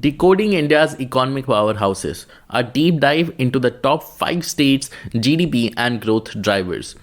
Decoding India's economic powerhouses, a deep dive into the top 5 states' GDP and growth drivers.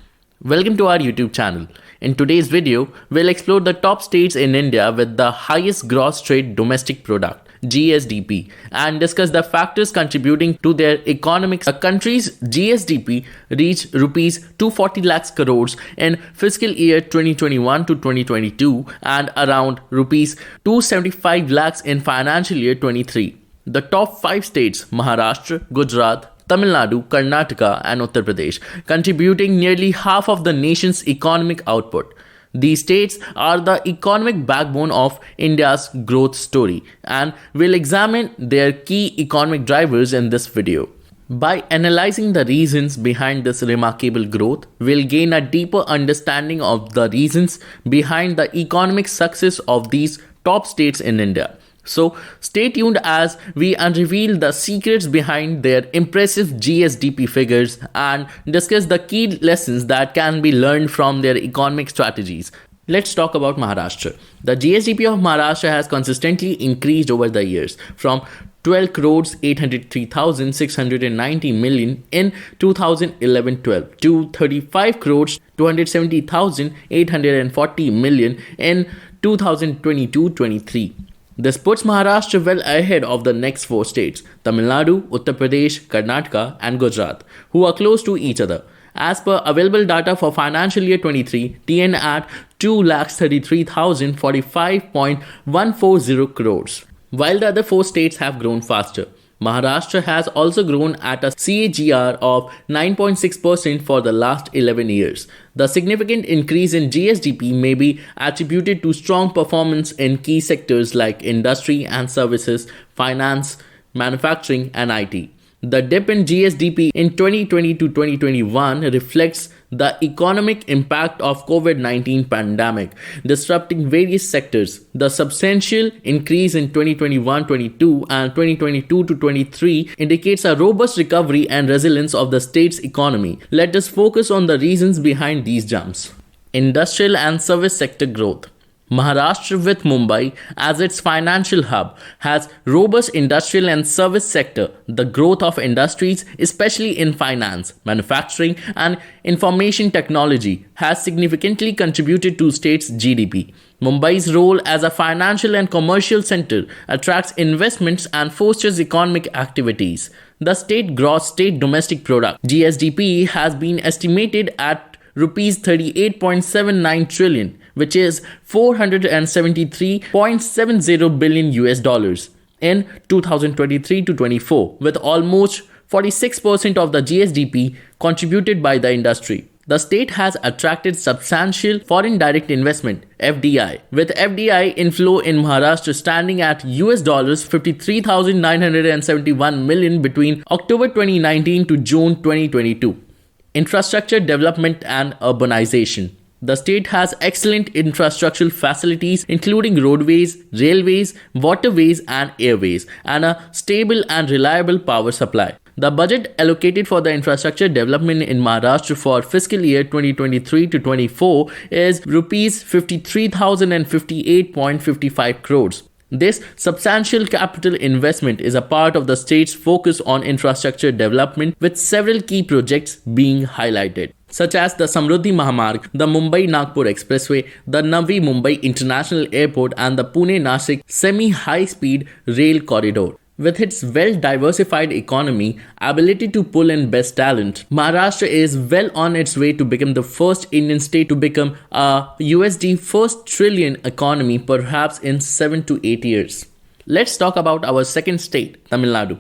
Welcome to our YouTube channel. In today's video, we'll explore the top states in India with the highest gross trade domestic product (GSDP) and discuss the factors contributing to their economics. The country's GSDP reached rupees 240 lakhs crores in fiscal year 2021 to 2022 and around rupees 275 lakhs in financial year 23. The top 5 states, Maharashtra, Gujarat, Tamil Nadu, Karnataka and Uttar Pradesh, contributing nearly half of the nation's economic output. These states are the economic backbone of India's growth story, and we'll examine their key economic drivers in this video. By analyzing the reasons behind this remarkable growth, we'll gain a deeper understanding of the reasons behind the economic success of these top states in India. So stay tuned as we unveil the secrets behind their impressive GSDP figures and discuss the key lessons that can be learned from their economic strategies. Let's talk about Maharashtra. The GSDP of Maharashtra has consistently increased over the years from 12 crores 803,690 million in 2011-12 to 35 crores 270,840 million in 2022-23. This puts Maharashtra well ahead of the next 4 states, Tamil Nadu, Uttar Pradesh, Karnataka and Gujarat, who are close to each other. As per available data for financial year 23, TN at 2,33,045.140 crores, while the other 4 states have grown faster. Maharashtra has also grown at a CAGR of 9.6% for the last 11 years. The significant increase in GSDP may be attributed to strong performance in key sectors like industry and services, finance, manufacturing, and IT. The dip in GSDP in 2020 to 2021 reflects the economic impact of COVID-19 pandemic, disrupting various sectors. The substantial increase in 2021-22 and 2022-23 indicates a robust recovery and resilience of the state's economy. Let us focus on the reasons behind these jumps. Industrial and service sector growth. Maharashtra, with Mumbai as its financial hub, has robust industrial and service sector. The growth of industries, especially in finance, manufacturing and information technology, has significantly contributed to state's GDP. Mumbai's role as a financial and commercial center attracts investments and fosters economic activities. The state gross state domestic product (GSDP) has been estimated at rupees 38.79 trillion, which is 473.70 billion US dollars in 2023 to 24, with almost 46% of the GSDP contributed by the industry. The state has attracted substantial foreign direct investment (FDI), with FDI inflow in Maharashtra standing at US dollars 53,971 million between October 2019 to June 2022. Infrastructure development and urbanization. The state has excellent infrastructural facilities including roadways, railways, waterways and airways, and a stable and reliable power supply. The budget allocated for the infrastructure development in Maharashtra for fiscal year 2023 to 24 is rupees 53,058.55 crores. This substantial capital investment is a part of the state's focus on infrastructure development, with several key projects being highlighted, such as the Samruddhi Mahamarg, the Mumbai-Nagpur Expressway, the Navi Mumbai International Airport and the Pune-Nasik semi-high-speed rail corridor. With its well-diversified economy, ability to pull in best talent, Maharashtra is well on its way to become the first Indian state to become a USD first trillion economy, perhaps in 7 to 8 years. Let's talk about our second state, Tamil Nadu.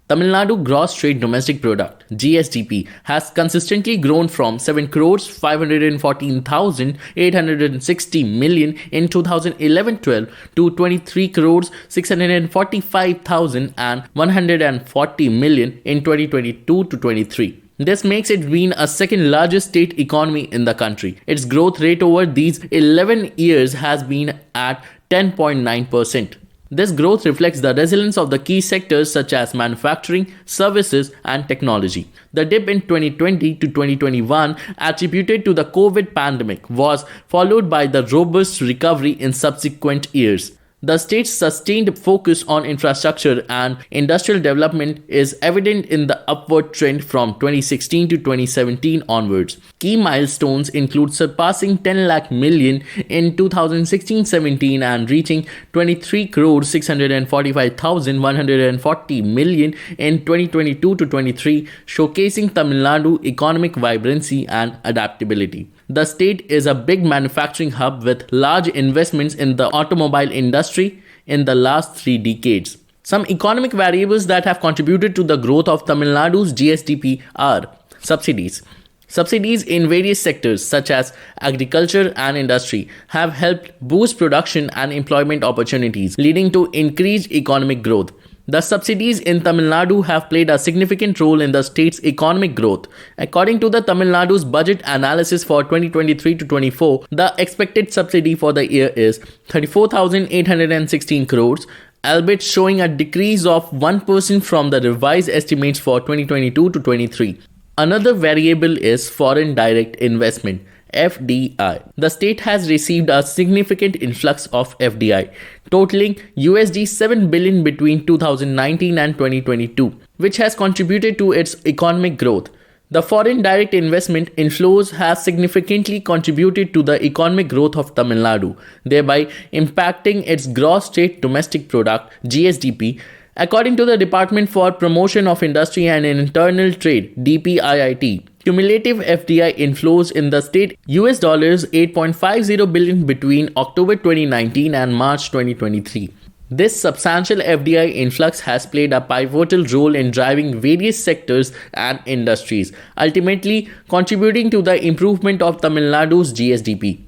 Tamil Nadu gross trade domestic product (GSDP) has consistently grown from 7 crores 514,860 million in 2011-12 to 23 crores 645,140 million in 2022 to 23. This makes it being a second largest state economy in the country. Its growth rate over these 11 years has been at 10.9%. This growth reflects the resilience of the key sectors such as manufacturing, services, and technology. The dip in 2020 to 2021 attributed to the COVID pandemic was followed by the robust recovery in subsequent years. The state's sustained focus on infrastructure and industrial development is evident in the upward trend from 2016 to 2017 onwards. Key milestones include surpassing 10 lakh million in 2016-17 and reaching 23 crore 645,140 million in 2022 to 23, showcasing Tamil Nadu economic vibrancy and adaptability. The state is a big manufacturing hub with large investments in the automobile industry in the last 3 decades. Some economic variables that have contributed to the growth of Tamil Nadu's GSDP are subsidies. Subsidies in various sectors such as agriculture and industry have helped boost production and employment opportunities, leading to increased economic growth. The subsidies in Tamil Nadu have played a significant role in the state's economic growth. According to the Tamil Nadu's budget analysis for 2023 to 24, the expected subsidy for the year is 34,816 crores, albeit showing a decrease of 1% from the revised estimates for 2022 to 23. Another variable is foreign direct investment. FDI. The state has received a significant influx of FDI, totaling USD 7 billion between 2019 and 2022, which has contributed to its economic growth. The foreign direct investment inflows have significantly contributed to the economic growth of Tamil Nadu, thereby impacting its gross state domestic product (GSDP). According to the Department for Promotion of Industry and Internal Trade (DPIIT), cumulative FDI inflows in the state US dollars 8.50 billion between October 2019 and March 2023. This substantial FDI influx has played a pivotal role in driving various sectors and industries, ultimately contributing to the improvement of Tamil Nadu's GSDP.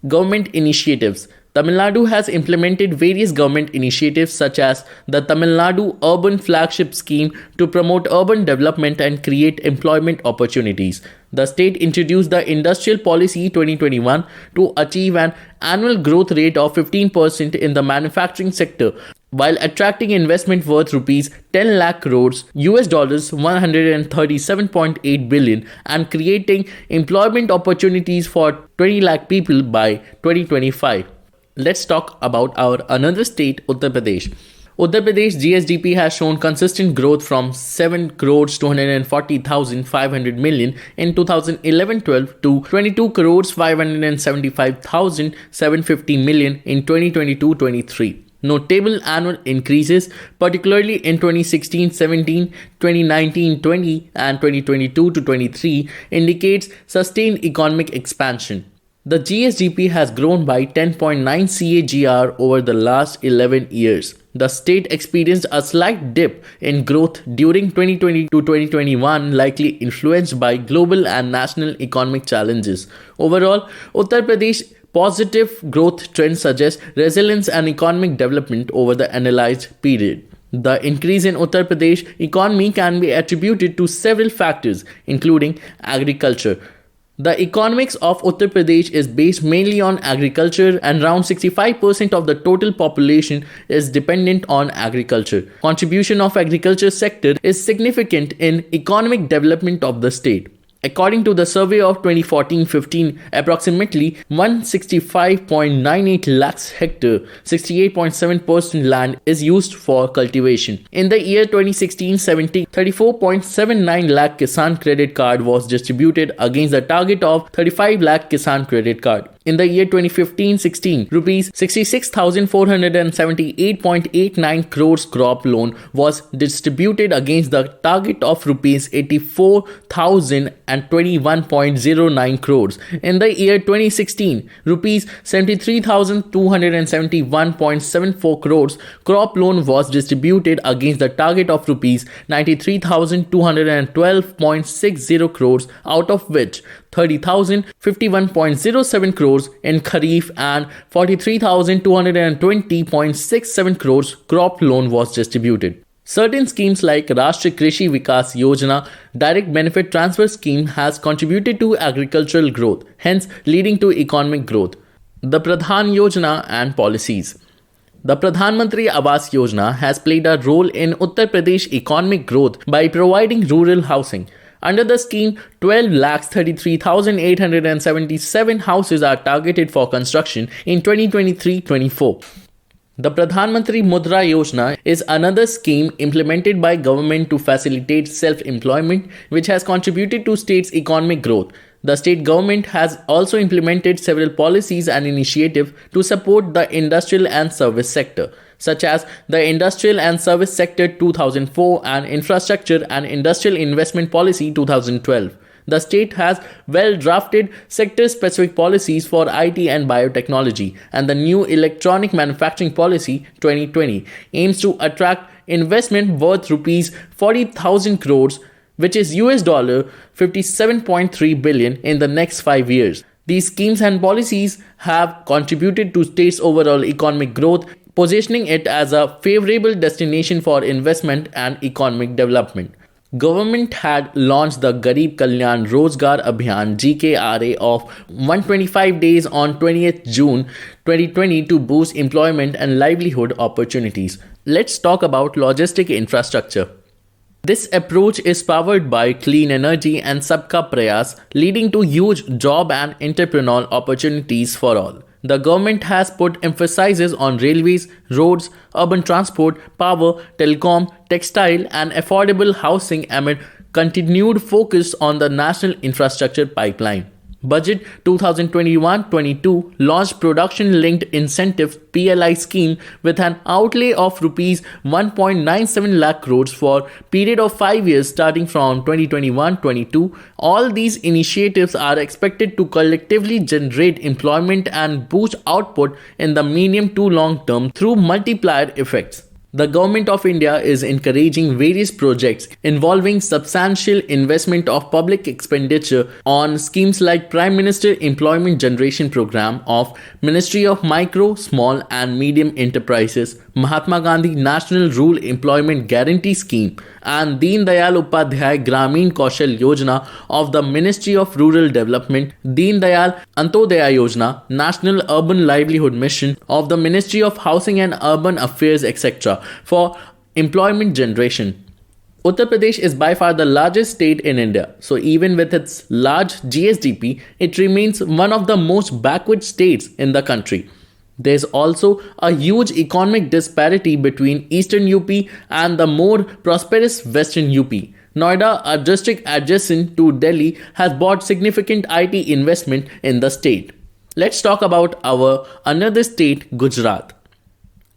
Government initiatives. Tamil Nadu has implemented various government initiatives such as the Tamil Nadu Urban Flagship Scheme to promote urban development and create employment opportunities. The state introduced the Industrial Policy 2021 to achieve an annual growth rate of 15% in the manufacturing sector, while attracting investment worth rupees 10 lakh crores US dollars 137.8 billion and creating employment opportunities for 20 lakh people by 2025. Let's talk about our another state, Uttar Pradesh. Uttar Pradesh GSDP has shown consistent growth from 7 crores 240,500 million in 2011-12 to 22 crores 575,750 million in 2022-23. Notable annual increases, particularly in 2016-17, 2019-20 and 2022-23, indicates sustained economic expansion. The GSDP has grown by 10.9 CAGR over the last 11 years. The state experienced a slight dip in growth during 2020 to 2021, likely influenced by global and national economic challenges. Overall, Uttar Pradesh positive growth trends suggest resilience and economic development over the analyzed period. The increase in Uttar Pradesh economy can be attributed to several factors, including agriculture. The economics of Uttar Pradesh is based mainly on agriculture, and around 65% of the total population is dependent on agriculture. Contribution of agriculture sector is significant in economic development of the state. According to the survey of 2014-15, approximately 165.98 lakhs hectare, 68.7% land is used for cultivation. In the year 2016-17, 34.79 lakh Kisan credit card was distributed against the target of 35 lakh Kisan credit card. In the year 2015-16, rupees 66,478.89 crores crop loan was distributed against the target of rupees 84,021.09 crores. In the year 2016, rupees 73,271.74 crores crop loan was distributed against the target of rupees 93,212.60 crores, out of which 30,051.07 crores in Kharif and 43,220.67 crores crop loan was distributed. Certain schemes like Rashtriya Krishi Vikas Yojana direct benefit transfer scheme has contributed to agricultural growth, hence leading to economic growth. The Pradhan Yojana and policies. The Pradhan Mantri Awas Yojana has played a role in Uttar Pradesh economic growth by providing rural housing. Under the scheme, 12,33,877 houses are targeted for construction in 2023-24. The Pradhan Mantri Mudra Yojana is another scheme implemented by government to facilitate self-employment, which has contributed to states' economic growth. The state government has also implemented several policies and initiatives to support the industrial and service sector, such as the Industrial and Service Sector 2004 and Infrastructure and Industrial Investment Policy 2012. The state has well drafted sector specific policies for IT and biotechnology, and the new Electronic Manufacturing Policy 2020 aims to attract investment worth rupees 40,000 crores, which is US dollar 57.3 billion in the next 5 years. These schemes and policies have contributed to states' overall economic growth, positioning it as a favorable destination for investment and economic development. Government had launched the Garib Kalyan Rozgar Abhiyan GKRA of 125 days on 20th June 2020 to boost employment and livelihood opportunities. Let's talk about logistic infrastructure. This approach is powered by clean energy and Sabka Prayas, leading to huge job and entrepreneurial opportunities for all. The government has put emphasis on railways, roads, urban transport, power, telecom, textile, and affordable housing amid continued focus on the national infrastructure pipeline. Budget 2021-22 launched production-linked incentive PLI scheme with an outlay of rupees 1.97 lakh crores for period of 5 years starting from 2021-22. All these initiatives are expected to collectively generate employment and boost output in the medium to long term through multiplier effects. The Government of India is encouraging various projects involving substantial investment of public expenditure on schemes like Prime Minister Employment Generation Program of Ministry of Micro, Small and Medium Enterprises, Mahatma Gandhi National Rural Employment Guarantee Scheme and Deen Dayal Upadhyay Gramin Kaushal Yojana of the Ministry of Rural Development, Deen Dayal Antodaya Yojana, National Urban Livelihood Mission of the Ministry of Housing and Urban Affairs, etc. for employment generation. Uttar Pradesh is by far the largest state in India, so even with its large GSDP, it remains one of the most backward states in the country. There is also a huge economic disparity between Eastern UP and the more prosperous Western UP. Noida, a district adjacent to Delhi, has brought significant IT investment in the state. Let's talk about our another state, Gujarat.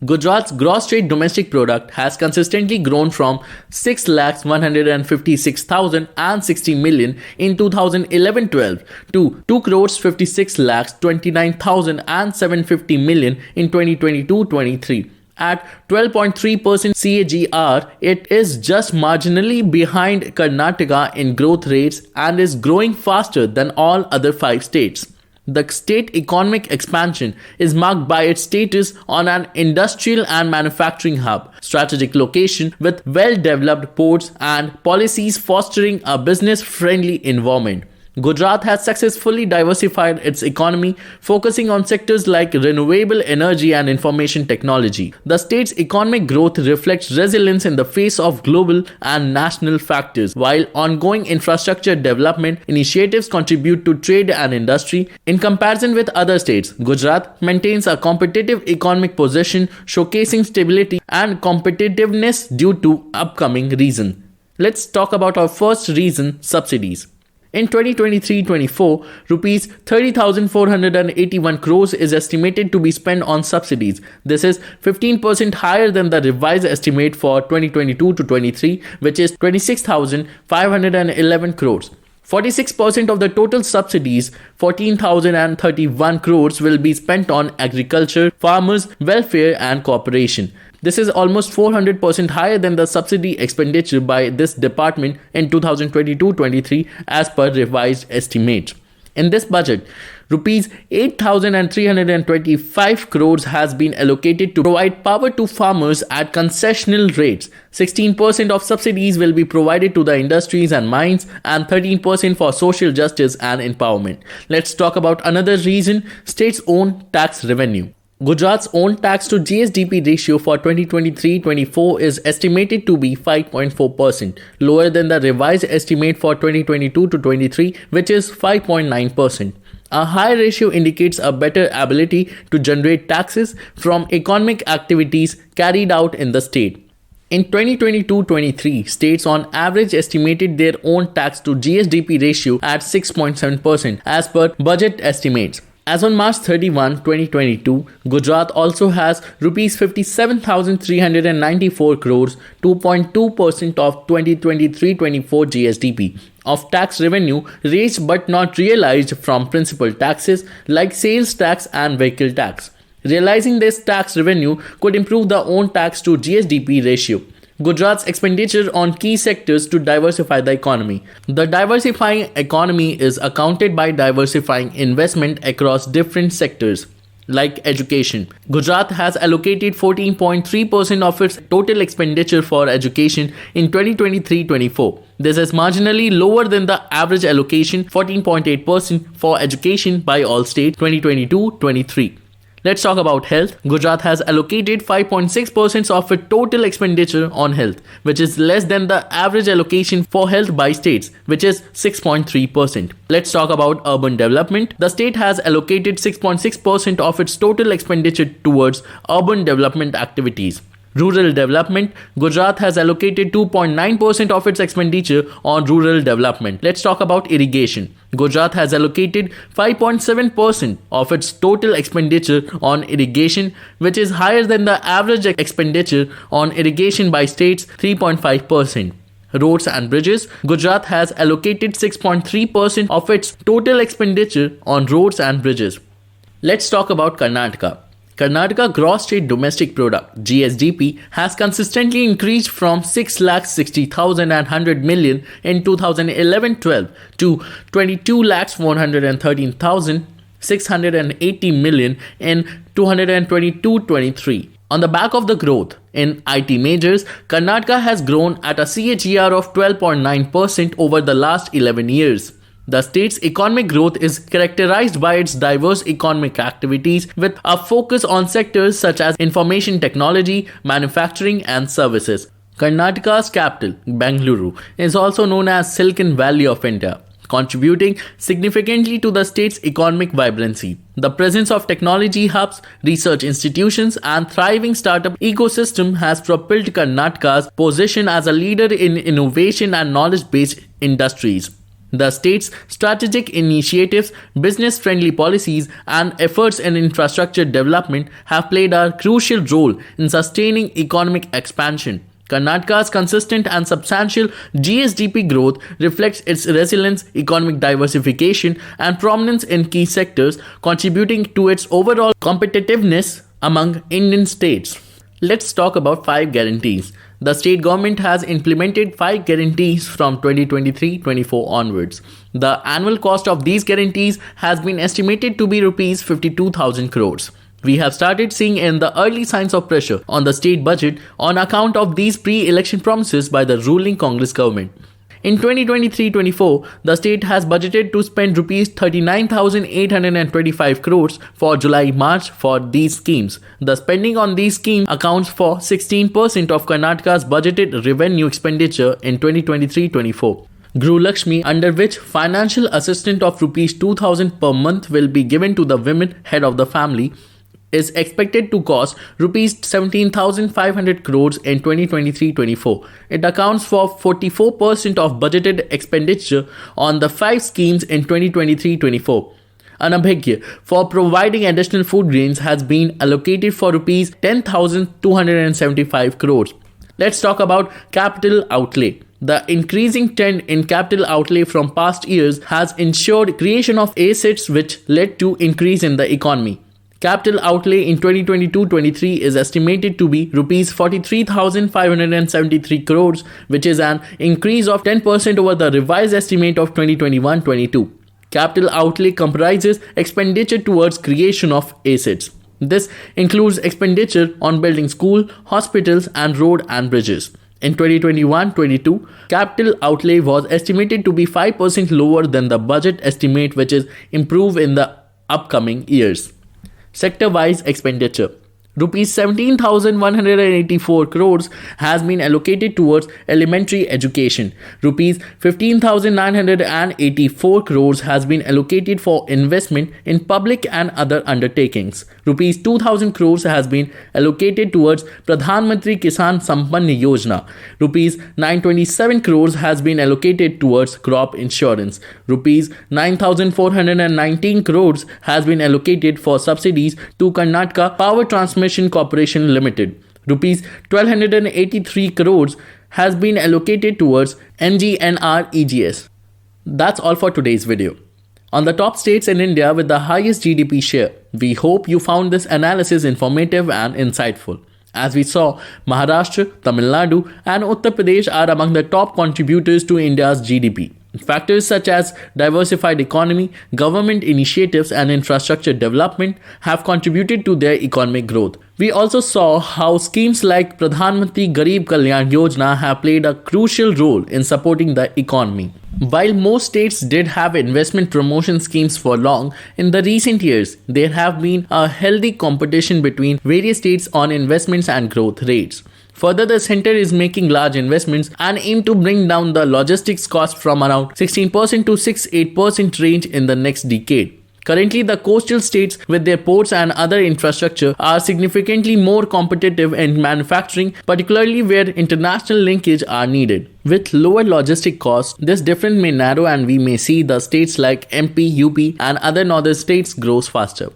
Gujarat's gross state domestic product has consistently grown from 6,156,060 million in 2011-12 to 2,56,29,750 million in 2022-23. At 12.3% CAGR, it is just marginally behind Karnataka in growth rates and is growing faster than all other 5 states. The state economic expansion is marked by its status on an industrial and manufacturing hub, strategic location with well-developed ports and policies fostering a business-friendly environment. Gujarat has successfully diversified its economy, focusing on sectors like renewable energy and information technology. The state's economic growth reflects resilience in the face of global and national factors, while ongoing infrastructure development initiatives contribute to trade and industry. In comparison with other states, Gujarat maintains a competitive economic position, showcasing stability and competitiveness due to upcoming reasons. Let's talk about our first reason, subsidies. In 2023-24, rupees 30,481 crores is estimated to be spent on subsidies. This is 15% higher than the revised estimate for 2022-23, which is 26,511 crores. 46% of the total subsidies, 14,031 crores, will be spent on agriculture, farmers, welfare and cooperation. This is almost 400% higher than the subsidy expenditure by this department in 2022-23 as per revised estimates. In this budget, rupees 8,325 crores has been allocated to provide power to farmers at concessional rates. 16% of subsidies will be provided to the industries and mines and 13% for social justice and empowerment. Let's talk about another reason, state's own tax revenue. Gujarat's own tax to GSDP ratio for 2023-24 is estimated to be 5.4%, lower than the revised estimate for 2022-23, which is 5.9%. A high ratio indicates a better ability to generate taxes from economic activities carried out in the state. In 2022-23, states on average estimated their own tax to GSDP ratio at 6.7% as per budget estimates. As on March 31, 2022, Gujarat also has Rs 57,394 crores, 2.2% of 2023-24 GSDP, of tax revenue raised but not realized from principal taxes like sales tax and vehicle tax. Realizing this tax revenue could improve the own tax to GSDP ratio. Gujarat's expenditure on key sectors to diversify the economy. The diversifying economy is accounted by diversifying investment across different sectors, like education. Gujarat has allocated 14.3% of its total expenditure for education in 2023-24. This is marginally lower than the average allocation 14.8% for education by all states 2022-23. Let's talk about health. Gujarat has allocated 5.6% of its total expenditure on health, which is less than the average allocation for health by states, which is 6.3%. Let's talk about urban development. The state has allocated 6.6% of its total expenditure towards urban development activities. Rural development. Gujarat has allocated 2.9% of its expenditure on rural development. Let's talk about irrigation. Gujarat has allocated 5.7% of its total expenditure on irrigation, which is higher than the average expenditure on irrigation by states 3.5%. Roads and bridges. Gujarat has allocated 6.3% of its total expenditure on roads and bridges. Let's talk about Karnataka. Karnataka Gross State Domestic Product (GSDP) has consistently increased from 6,60,100 million in 2011-12 to 22,113,680 million in 2022-23. On the back of the growth in IT majors, Karnataka has grown at a CAGR of 12.9% over the last 11 years. The state's economic growth is characterized by its diverse economic activities with a focus on sectors such as information technology, manufacturing, and services. Karnataka's capital, Bengaluru, is also known as Silicon Valley of India, contributing significantly to the state's economic vibrancy. The presence of technology hubs, research institutions, and thriving startup ecosystem has propelled Karnataka's position as a leader in innovation and knowledge-based industries. The state's strategic initiatives, business-friendly policies, and efforts in infrastructure development have played a crucial role in sustaining economic expansion. Karnataka's consistent and substantial GSDP growth reflects its resilience, economic diversification, and prominence in key sectors, contributing to its overall competitiveness among Indian states. Let's talk about 5 guarantees. The state government has implemented 5 guarantees from 2023-24 onwards. The annual cost of these guarantees has been estimated to be Rs 52,000 crores. We have started seeing in the early signs of pressure on the state budget on account of these pre-election promises by the ruling Congress government. In 2023-24, the state has budgeted to spend Rs 39,825 crores for July-March for these schemes. The spending on these schemes accounts for 16% of Karnataka's budgeted revenue expenditure in 2023-24. Gru Lakshmi, under which financial assistance of Rs 2,000 per month will be given to the women head of the family, is expected to cost Rs 17,500 crores in 2023-24. It accounts for 44% of budgeted expenditure on the 5 schemes in 2023-24. Anabhagya, for providing additional food grains, has been allocated for Rs 10,275 crores. Let's talk about capital outlay. The increasing trend in capital outlay from past years has ensured creation of assets which led to increase in the economy. Capital outlay in 2022-23 is estimated to be Rs 43,573 crores, which is an increase of 10% over the revised estimate of 2021-22. Capital outlay comprises expenditure towards creation of assets. This includes expenditure on building schools, hospitals, and road and bridges. In 2021-22, capital outlay was estimated to be 5% lower than the budget estimate, which is improved in the upcoming years. Sector-wise expenditure. Rupees 17,184 crores has been allocated towards elementary education. Rupees 15,984 crores has been allocated for investment in public and other undertakings. Rupees 2,000 crores has been allocated towards Pradhan Mantri Kisan Sampann Yojana. Rupees 927 crores has been allocated towards crop insurance. Rupees 9,419 crores has been allocated for subsidies to Karnataka Power Transmission Corporation Limited. Rupees 1283 crores has been allocated towards MGNREGS. That's all for today's video. On the top states in India with the highest GDP share, we hope you found this analysis informative and insightful. As we saw, Maharashtra, Tamil Nadu, and Uttar Pradesh are among the top contributors to India's GDP. Factors such as diversified economy, government initiatives, and infrastructure development have contributed to their economic growth. We also saw how schemes like Pradhan Mantri Garib Kalyan Yojana have played a crucial role in supporting the economy. While most states did have investment promotion schemes for long, in the recent years, there have been a healthy competition between various states on investments and growth rates. Further, the center is making large investments and aim to bring down the logistics cost from around 16% to 6-8% range in the next decade. Currently, the coastal states with their ports and other infrastructure are significantly more competitive in manufacturing, particularly where international linkage are needed. With lower logistic costs, this difference may narrow and we may see the states like MP, UP and other northern states grow faster.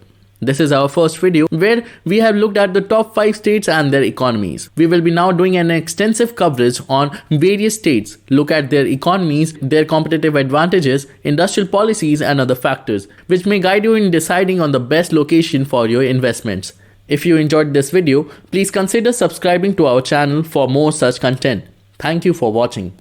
This is our first video where we have looked at the top 5 states and their economies. We will be now doing an extensive coverage on various states, look at their economies, their competitive advantages, industrial policies and other factors, which may guide you in deciding on the best location for your investments. If you enjoyed this video, please consider subscribing to our channel for more such content. Thank you for watching.